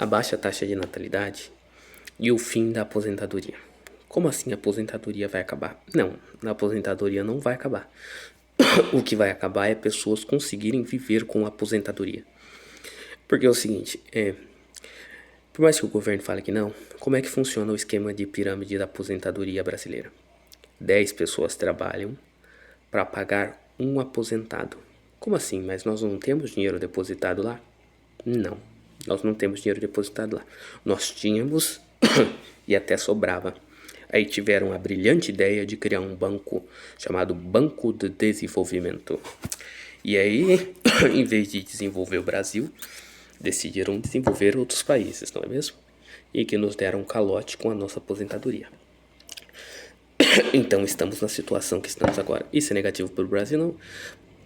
a baixa taxa de natalidade e o fim da aposentadoria. Como assim a aposentadoria vai acabar? Não, a aposentadoria não vai acabar. O que vai acabar é pessoas conseguirem viver com a aposentadoria. Porque é o seguinte, por mais que o governo fale que não, como é que funciona o esquema de pirâmide da aposentadoria brasileira? 10 pessoas trabalham para pagar um aposentado. Como assim? Mas nós não temos dinheiro depositado lá? Não, nós não temos dinheiro depositado lá. Nós tínhamos e até sobrava. Aí tiveram a brilhante ideia de criar um banco chamado Banco de Desenvolvimento. E aí, em vez de desenvolver o Brasil, decidiram desenvolver outros países, não é mesmo? E que nos deram um calote com a nossa aposentadoria. Então estamos na situação que estamos agora. Isso é negativo para o Brasil, não?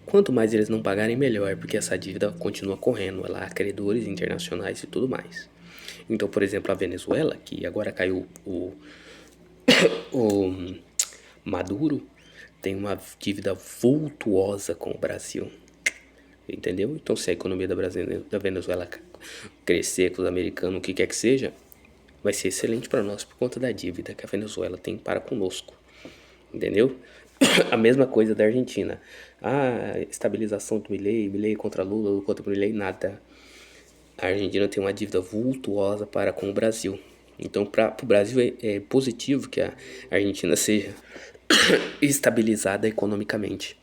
Quanto mais eles não pagarem, melhor, porque essa dívida continua correndo. Ela há credores internacionais e tudo mais. Então, por exemplo, a Venezuela, que agora caiu o Maduro, tem uma dívida vultuosa com o Brasil. Entendeu? Então, se a economia da Venezuela crescer com os americanos, o que quer que seja, vai ser excelente para nós por conta da dívida que a Venezuela tem para conosco. Entendeu? A mesma coisa da Argentina. Estabilização do Milei contra Lula, contra o Milei, nada. A Argentina tem uma dívida vultuosa para com o Brasil. Então, para o Brasil é positivo que a Argentina seja estabilizada economicamente.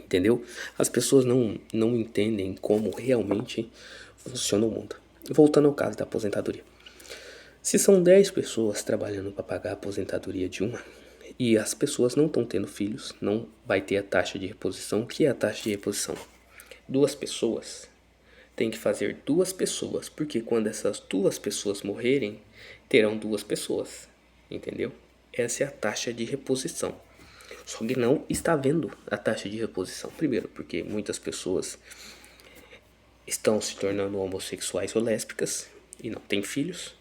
Entendeu? As pessoas não entendem como realmente funciona o mundo. Voltando ao caso da aposentadoria. Se são 10 pessoas trabalhando para pagar a aposentadoria de uma, e as pessoas não estão tendo filhos, não vai ter a taxa de reposição. O que é a taxa de reposição? 2 pessoas tem que fazer 2 pessoas, porque quando essas 2 pessoas morrerem, terão 2 pessoas, entendeu? Essa é a taxa de reposição. Só que não está vendo a taxa de reposição. Primeiro, porque muitas pessoas estão se tornando homossexuais ou lésbicas e não têm filhos.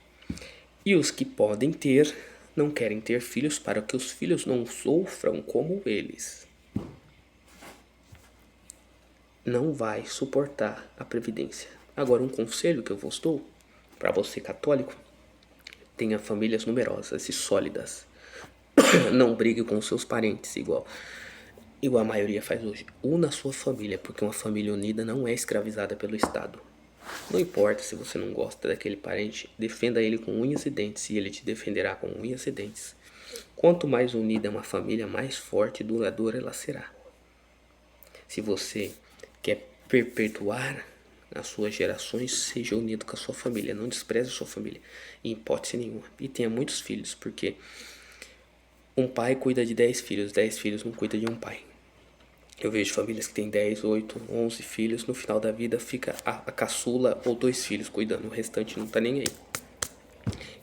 E os que podem ter, não querem ter filhos para que os filhos não sofram como eles. Não vai suportar a previdência. Agora, um conselho que eu vos dou, para você católico, tenha famílias numerosas e sólidas. Não brigue com seus parentes, igual a maioria faz hoje. Una a sua família, porque uma família unida não é escravizada pelo Estado. Não importa se você não gosta daquele parente, defenda ele com unhas e dentes, e ele te defenderá com unhas e dentes. Quanto mais unida é uma família, mais forte e duradoura ela será. Se você quer perpetuar as suas gerações, seja unido com a sua família. Não despreze a sua família, em hipótese nenhuma. E tenha muitos filhos, porque um pai cuida de 10 filhos, 10 filhos não cuidam de um pai. Eu vejo famílias que têm 10, 8, 11 filhos, no final da vida fica a caçula ou 2 filhos cuidando, o restante não tá nem aí.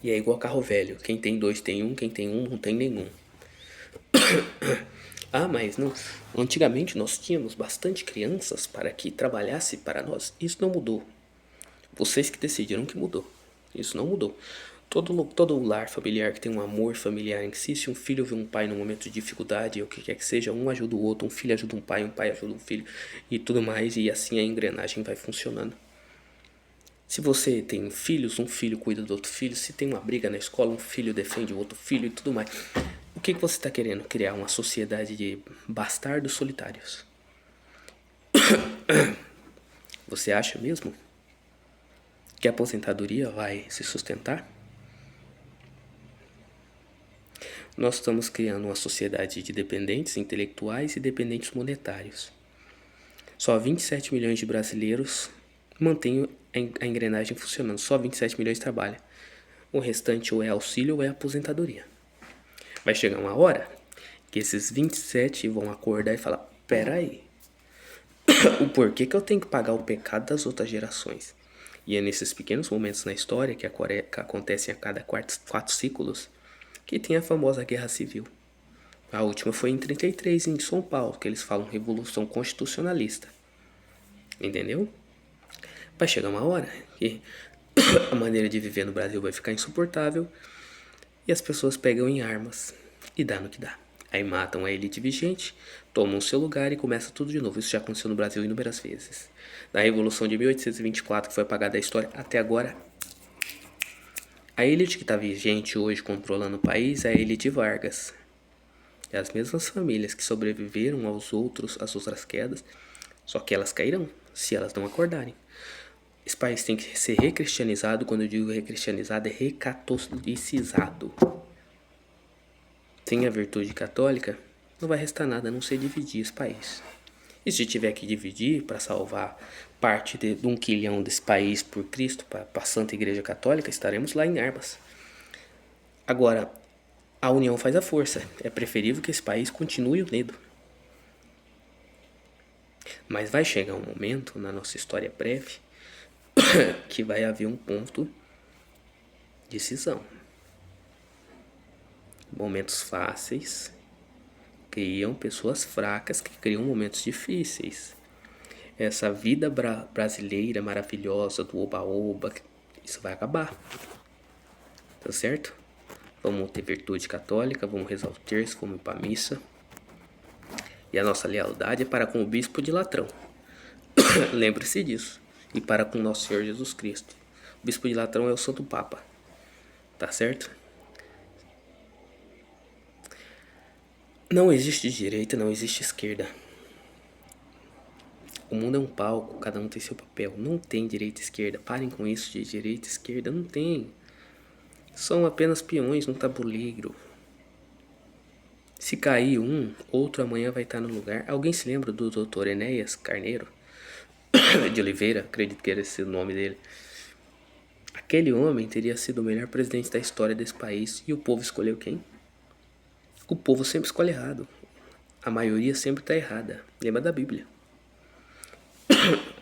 E é igual carro velho, quem tem 2 tem um, quem tem um não tem nenhum. Mas não, antigamente nós tínhamos bastante crianças para que trabalhasse para nós. Isso não mudou. Vocês que decidiram que mudou. Isso não mudou. Todo lar familiar que tem um amor familiar em si, se um filho vê um pai num momento de dificuldade, ou o que quer que seja, um ajuda o outro, um filho ajuda um pai ajuda um filho, e tudo mais, e assim a engrenagem vai funcionando. Se você tem filhos, um filho cuida do outro filho, se tem uma briga na escola, um filho defende o outro filho e tudo mais. O que você está querendo? Criar uma sociedade de bastardos solitários. Você acha mesmo que a aposentadoria vai se sustentar? Nós estamos criando uma sociedade de dependentes intelectuais e dependentes monetários. Só 27 milhões de brasileiros mantêm a engrenagem funcionando. Só 27 milhões trabalham. O restante ou é auxílio ou é aposentadoria. Vai chegar uma hora que esses 27 vão acordar e falar: peraí, o porquê que eu tenho que pagar o pecado das outras gerações? E é nesses pequenos momentos na história que acontecem a cada 4 ciclos que tem a famosa Guerra Civil. A última foi em 33, em São Paulo, que eles falam Revolução Constitucionalista. Entendeu? Vai chegar uma hora que a maneira de viver no Brasil vai ficar insuportável e as pessoas pegam em armas e dá no que dá. Aí matam a elite vigente, tomam seu lugar e começa tudo de novo. Isso já aconteceu no Brasil inúmeras vezes. Da Revolução de 1824, que foi apagada da história, até agora, A elite que está vigente hoje controlando o país é a elite Vargas. É as mesmas famílias que sobreviveram às outras quedas, só que elas cairão se elas não acordarem. Esse país tem que ser recristianizado. Quando eu digo recristianizado, é recatolicizado. Sem a virtude católica, não vai restar nada a não ser dividir esse país. E se tiver que dividir para salvar parte de 1 quilhão desse país por Cristo, para a Santa Igreja Católica, estaremos lá em armas. Agora, a união faz a força. É preferível que esse país continue unido. Mas vai chegar um momento na nossa história breve que vai haver um ponto de cisão. Momentos fáceis criam pessoas fracas que criam momentos difíceis. Essa vida brasileira maravilhosa do oba-oba, isso vai acabar. Tá certo? Vamos ter virtude católica, vamos rezar o terço, vamos ir pra missa. E a nossa lealdade é para com o bispo de Latrão. Lembre-se disso. E para com nosso Senhor Jesus Cristo. O bispo de Latrão é o Santo Papa. Tá certo? Não existe direita, não existe esquerda. O mundo é um palco, cada um tem seu papel. Não tem direita e esquerda. Parem com isso de direita e esquerda. Não tem. São apenas peões no tabuleiro. Se cair um, outro amanhã vai estar no lugar. Alguém se lembra do Dr. Enéas Carneiro de Oliveira? Acredito que era esse o nome dele. Aquele homem teria sido o melhor presidente da história desse país. E o povo escolheu quem? O povo sempre escolhe errado. A maioria sempre está errada. Lembra da Bíblia.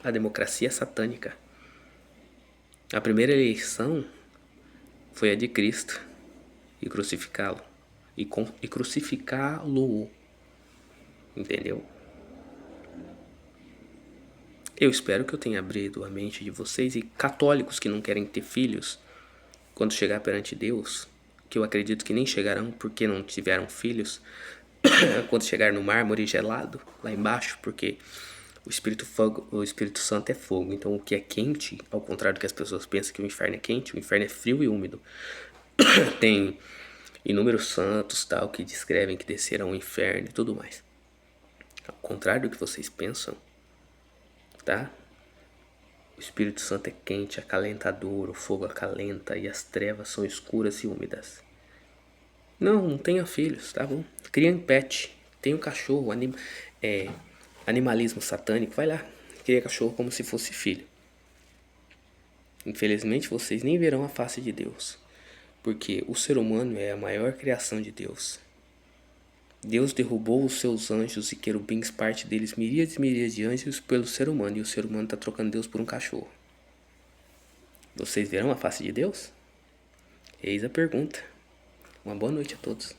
A democracia é satânica. A primeira eleição foi a de Cristo. E crucificá-lo. E crucificá-lo. Entendeu? Eu espero que eu tenha abrido a mente de vocês e católicos que não querem ter filhos quando chegar perante Deus, que eu acredito que nem chegarão porque não tiveram filhos, quando chegar no mármore gelado lá embaixo, porque o Espírito Santo é fogo. Então o que é quente, ao contrário do que as pessoas pensam que o inferno é quente, o inferno é frio e úmido. Tem inúmeros santos tal que descrevem que desceram ao inferno e tudo mais. Ao contrário do que vocês pensam, tá? O Espírito Santo é quente, acalentador, o fogo acalenta e as trevas são escuras e úmidas. Não tenha filhos, tá bom? Cria um pet, tenha um cachorro, animalismo satânico, vai lá, cria cachorro como se fosse filho. Infelizmente vocês nem verão a face de Deus, porque o ser humano é a maior criação de Deus. Deus derrubou os seus anjos e querubins, parte deles, miríades e miríades de anjos, pelo ser humano. E o ser humano está trocando Deus por um cachorro. Vocês verão a face de Deus? Eis a pergunta. Uma boa noite a todos.